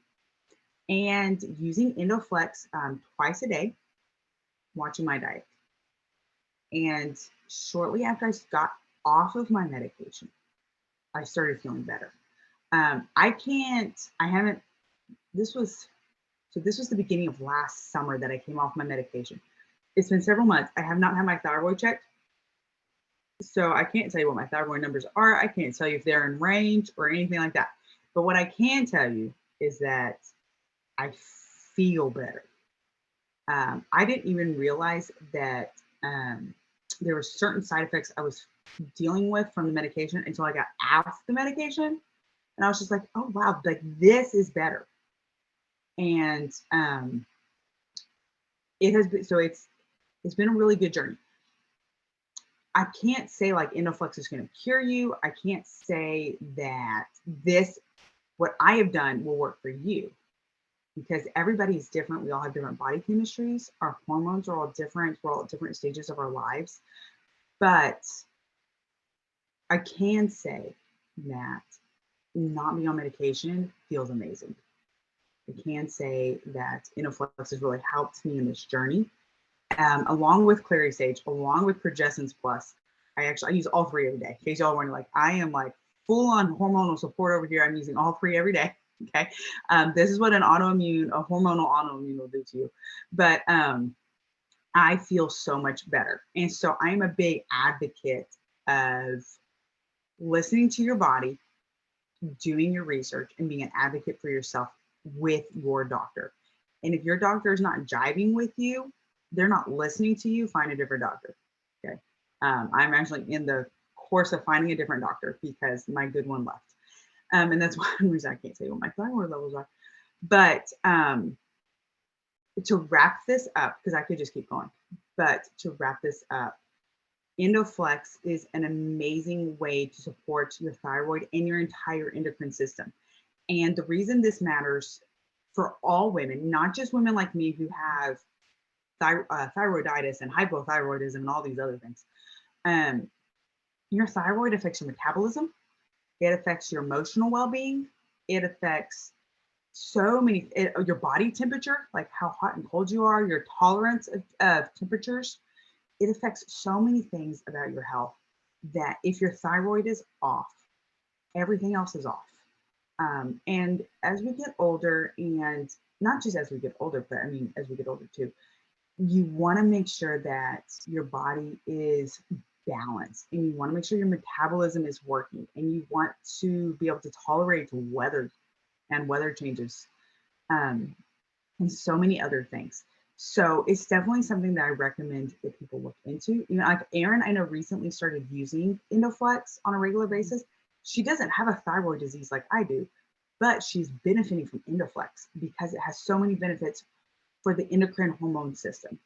and using Endoflex twice a day, watching my diet. And shortly after I got off of my medication, I started feeling better. This was the beginning of last summer that I came off my medication. It's been several months. I have not had my thyroid checked. So I can't tell you what my thyroid numbers are. I can't tell you if they're in range or anything like that. But what I can tell you is that I feel better. I didn't even realize that there were certain side effects I was dealing with from the medication until I got off the medication. And I was just like, oh, wow, like this is better. And it's been a really good journey. I can't say like Endoflex is going to cure you. I can't say that what I have done will work for you, because everybody is different. We all have different body chemistries. Our hormones are all different. We're all at different stages of our lives. But I can say that not being on medication feels amazing. I can say that Endoflex has really helped me in this journey. Along with Clary Sage, along with Progessence Plus, I use all three every day. In case y'all wondering, like I am like full on hormonal support over here. I'm using all three every day. Okay, this is what a hormonal autoimmune will do to you. But I feel so much better, and so I'm a big advocate of listening to your body, doing your research, and being an advocate for yourself with your doctor. And if your doctor is not jiving with you, they're not listening to you, find a different doctor. Okay. I'm actually in the course of finding a different doctor because my good one left. And that's one reason I can't say what my thyroid levels are. But to wrap this up, because I could just keep going, but to wrap this up, Endoflex is an amazing way to support your thyroid and your entire endocrine system. And the reason this matters for all women, not just women like me who have thyroiditis and hypothyroidism and all these other things. Your thyroid affects your metabolism. It affects your emotional well-being. It affects your body temperature, like how hot and cold you are, your tolerance of temperatures. It affects so many things about your health that if your thyroid is off, everything else is off. And as we get older, and not just as we get older, but I mean, as we get older too, you want to make sure that your body is balanced, and you want to make sure your metabolism is working, and you want to be able to tolerate weather and weather changes, and so many other things. So it's definitely something that I recommend that people look into. You know, like Erin, I know recently started using Endoflex on a regular basis. She doesn't have a thyroid disease like I do, but she's benefiting from Endoflex because it has so many benefits for the endocrine hormone system.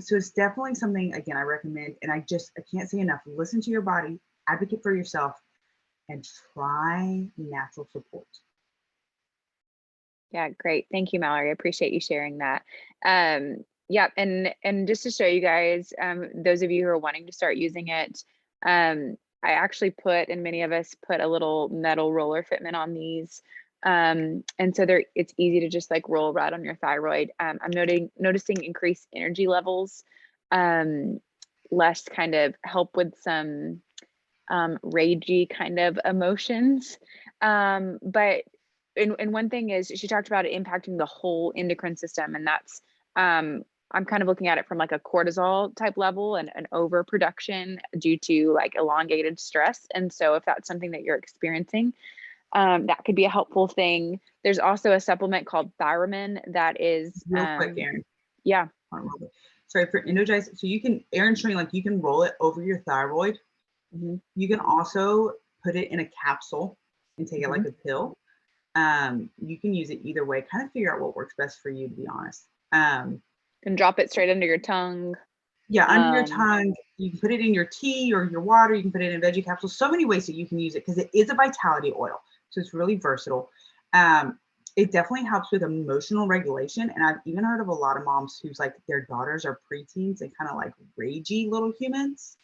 So it's definitely something, again, I recommend. And I can't say enough, listen to your body, advocate for yourself, and try natural support. Yeah, great. Thank you, Mallory. I appreciate you sharing that. Yeah, and just to show you guys, those of you who are wanting to start using it, I actually and many of us put a little metal roller fitment on these. And so it's easy to just like roll right on your thyroid. I'm noticing increased energy levels, less kind of help with some ragey kind of emotions. But and one thing is, she talked about it impacting the whole endocrine system, and that's I'm kind of looking at it from like a cortisol type level and an overproduction due to like elongated stress. And so if that's something that you're experiencing, that could be a helpful thing. There's also a supplement called Thyromin that is real quick, Erin. Yeah. Sorry for Energize. So Erin's showing like you can roll it over your thyroid. Mm-hmm. You can also put it in a capsule and take it like a pill. You can use it either way. Kind of figure out what works best for you, to be honest. And drop it straight under your tongue. Yeah, under your tongue. You can put it in your tea or your water. You can put it in veggie capsules. So many ways that you can use it because it is a vitality oil. So it's really versatile. It definitely helps with emotional regulation. And I've even heard of a lot of moms who's like their daughters are preteens and kind of like ragey little humans.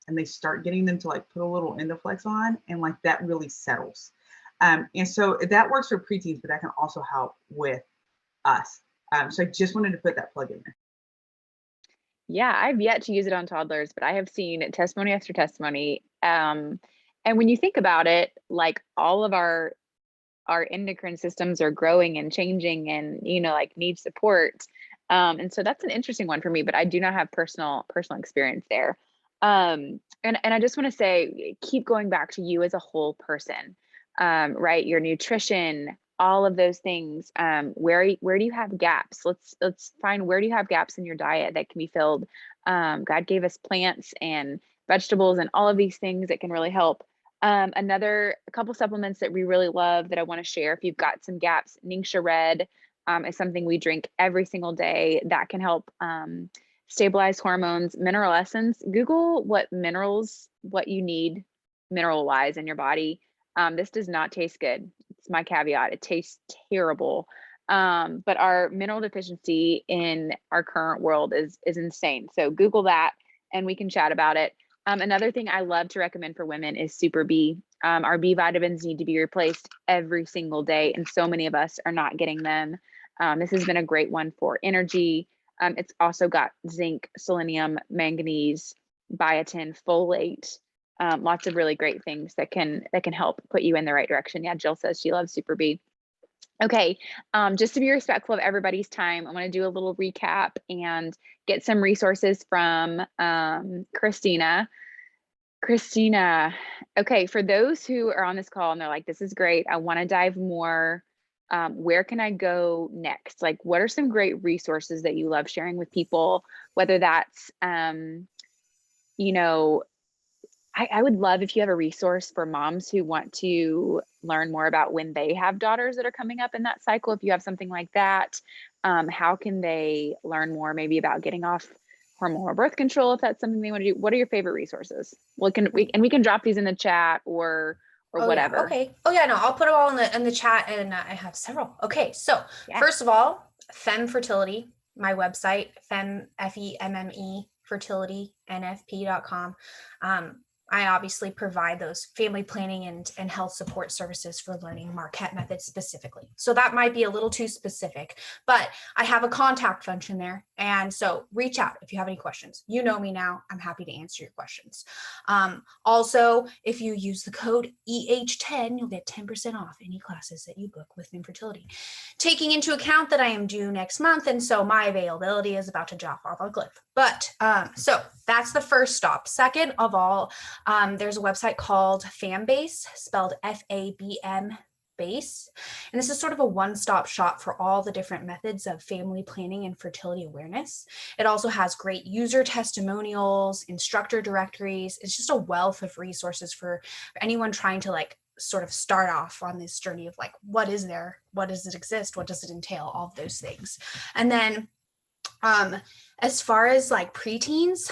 And they start getting them to like put a little Endoflex on, and like that really settles. And so that works for preteens, but that can also help with us. So I just wanted to put that plug in there. Yeah, I've yet to use it on toddlers, but I have seen testimony after testimony. And when you think about it, like all of our endocrine systems are growing and changing and, like need support. And so that's an interesting one for me, but I do not have personal experience there. And I just want to say, keep going back to you as a whole person, right? Your nutrition, all of those things. Where do you have gaps? Let's find, where do you have gaps in your diet that can be filled? God gave us plants and vegetables and all of these things that can really help. A couple supplements that we really love that I want to share, if you've got some gaps, Ningxia Red is something we drink every single day that can help stabilize hormones. Mineral Essence, Google what you need mineral wise in your body. This does not taste good. It's my caveat. It tastes terrible. But our mineral deficiency in our current world is insane. So Google that and we can chat about it. Another thing I love to recommend for women is Super B. Our B vitamins need to be replaced every single day, and so many of us are not getting them. This has been a great one for energy. It's also got zinc, selenium, manganese, biotin, folate, lots of really great things that can help put you in the right direction. Yeah, Jill says she loves Super B. Okay, just to be respectful of everybody's time, I'm going to do a little recap and get some resources from Kristina. Kristina, okay, for those who are on this call and they're like, this is great, I want to dive more, where can I go next? Like, what are some great resources that you love sharing with people, whether that's, I would love if you have a resource for moms who want to learn more about when they have daughters that are coming up in that cycle. If you have something like that, how can they learn more maybe about getting off hormonal birth control if that's something they want to do? What are your favorite resources? We can drop these in the chat or whatever. Yeah. Okay. Oh yeah, no, I'll put them all in the chat, and I have several. Okay, so First of all, Femme Fertility, my website, Femme fertility nfp.com. I obviously provide those family planning and health support services for learning Marquette methods specifically. So that might be a little too specific, but I have a contact function there. And so reach out if you have any questions. You know me now. I'm happy to answer your questions. Also, if you use the code EH10, you'll get 10% off any classes that you book with Femme Fertility. Taking into account that I am due next month, and so my availability is about to drop off a cliff. But so that's the first stop. Second of all, there's a website called FamBase, spelled FABM base. And this is sort of a one-stop shop for all the different methods of family planning and fertility awareness. It also has great user testimonials, instructor directories. It's just a wealth of resources for anyone trying to sort of start off on this journey of what is there? What does it exist? What does it entail? All of those things. And then as far as preteens,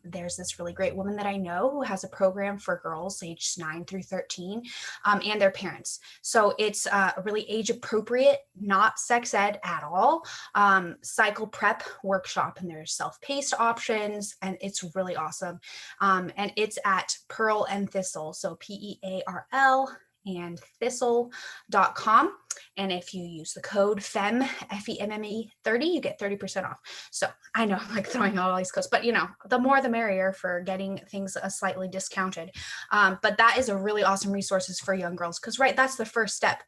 there's this really great woman that I know who has a program for girls aged 9 through 13 and their parents. So it's a really age appropriate, not sex ed at all, cycle prep workshop, and there's self-paced options, and it's really awesome. And it's at Pearl and Thistle. So PEARL and thistle.com. And if you use the code FEMME, FEMME 30, you get 30% off. So I know I'm throwing out all these codes, but the more the merrier for getting things slightly discounted. But that is a really awesome resources for young girls, because that's the first step.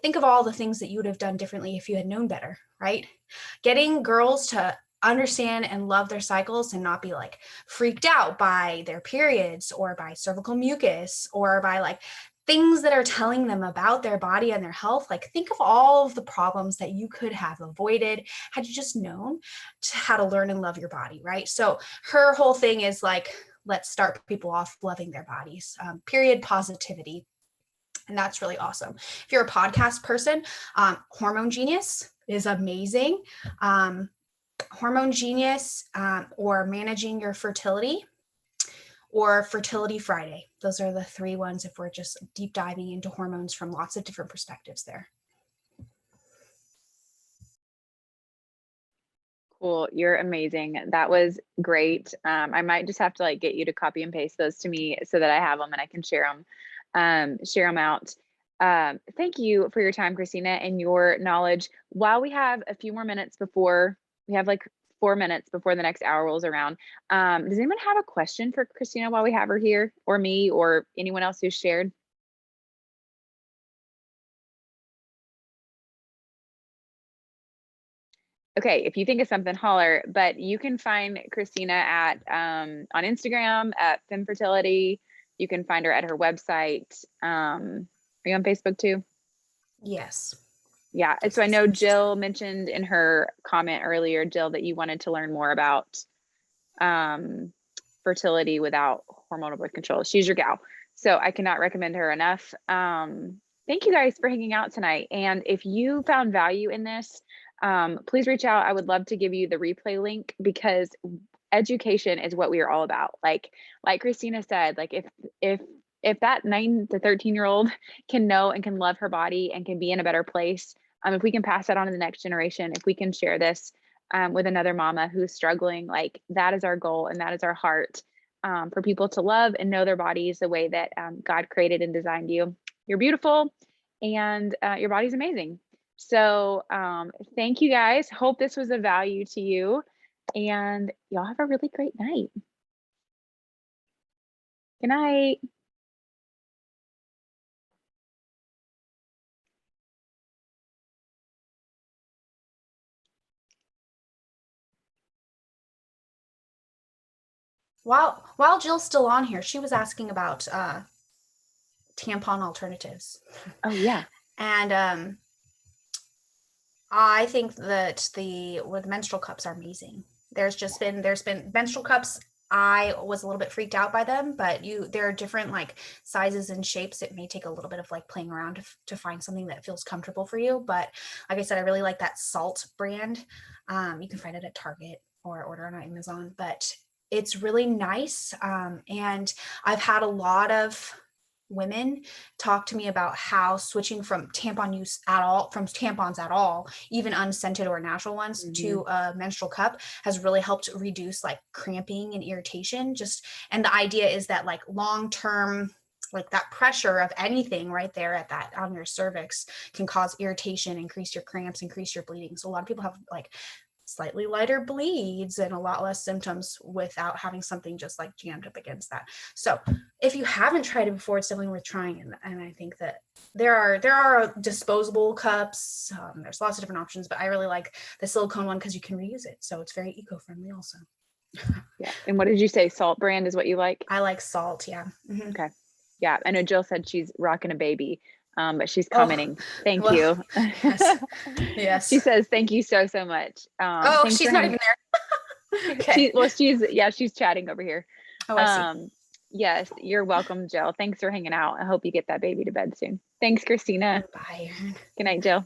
Think of all the things that you would have done differently if you had known better, right? Getting girls to understand and love their cycles and not be freaked out by their periods or by cervical mucus or by things that are telling them about their body and their health. Think of all of the problems that you could have avoided had you just known how to learn and love your body, right? So her whole thing is let's start people off loving their bodies, period positivity. And that's really awesome. If you're a podcast person, Hormone Genius is amazing. Hormone Genius or Managing Your Fertility, or Fertility Friday. Those are the three ones if we're just deep diving into hormones from lots of different perspectives there. Cool. You're amazing. That was great. I might just have to get you to copy and paste those to me so that I have them and I can share them out. Thank you for your time, Kristina, and your knowledge. While we have a few more minutes before we have 4 minutes before the next hour rolls around. Does anyone have a question for Kristina while we have her here, or me, or anyone else who's shared? Okay, if you think of something, holler. But you can find Kristina at on Instagram at Femme Fertility. You can find her at her website. Are you on Facebook too? Yes. Yeah. So I know Jill mentioned in her comment earlier, Jill, that you wanted to learn more about fertility without hormonal birth control. She's your gal. So I cannot recommend her enough. Thank you guys for hanging out tonight. And if you found value in this, please reach out. I would love to give you the replay link, because education is what we are all about. Like Kristina said, like if that 9 to 13-year-old can know and can love her body and can be in a better place, if we can pass that on to the next generation, if we can share this with another mama who's struggling, like that is our goal and that is our heart, for people to love and know their bodies the way that God created and designed you. You're beautiful, and your body's amazing. So thank you guys. Hope this was of value to you, and y'all have a really great night. Good night. While Jill's still on here, she was asking about tampon alternatives. Oh yeah. And I think that with menstrual cups are amazing. There's been menstrual cups. I was a little bit freaked out by them, but there are different like sizes and shapes. It may take a little bit of like playing around to find something that feels comfortable for you. But like I said, I really like that Salt brand. You can find it at Target or order on Amazon, but it's really nice. And I've had a lot of women talk to me about how switching from tampons at all, even unscented or natural ones, to a menstrual cup has really helped reduce like cramping and irritation. And the idea is that like long-term, like that pressure of anything right there at that on your cervix can cause irritation, increase your cramps, increase your bleeding. So a lot of people have like slightly lighter bleeds and a lot less symptoms without having something just like jammed up against that. So if you haven't tried it before, it's definitely worth trying. And I think that there are disposable cups. There's lots of different options, but I really like the silicone one because you can reuse it. So it's very eco-friendly also. Yeah. And what did you say? Salt brand is what you like? I like Salt. Yeah. Mm-hmm. Okay. Yeah. I know Jill said she's rocking a baby, but she's commenting. Thank you. Yes. Yes. She says, thank you so much. She's not even there. Okay. She's chatting over here. Oh, I see. Yes, you're welcome, Jill. Thanks for hanging out. I hope you get that baby to bed soon. Thanks, Kristina. Bye. Good night, Jill.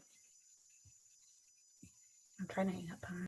I'm trying to hang up on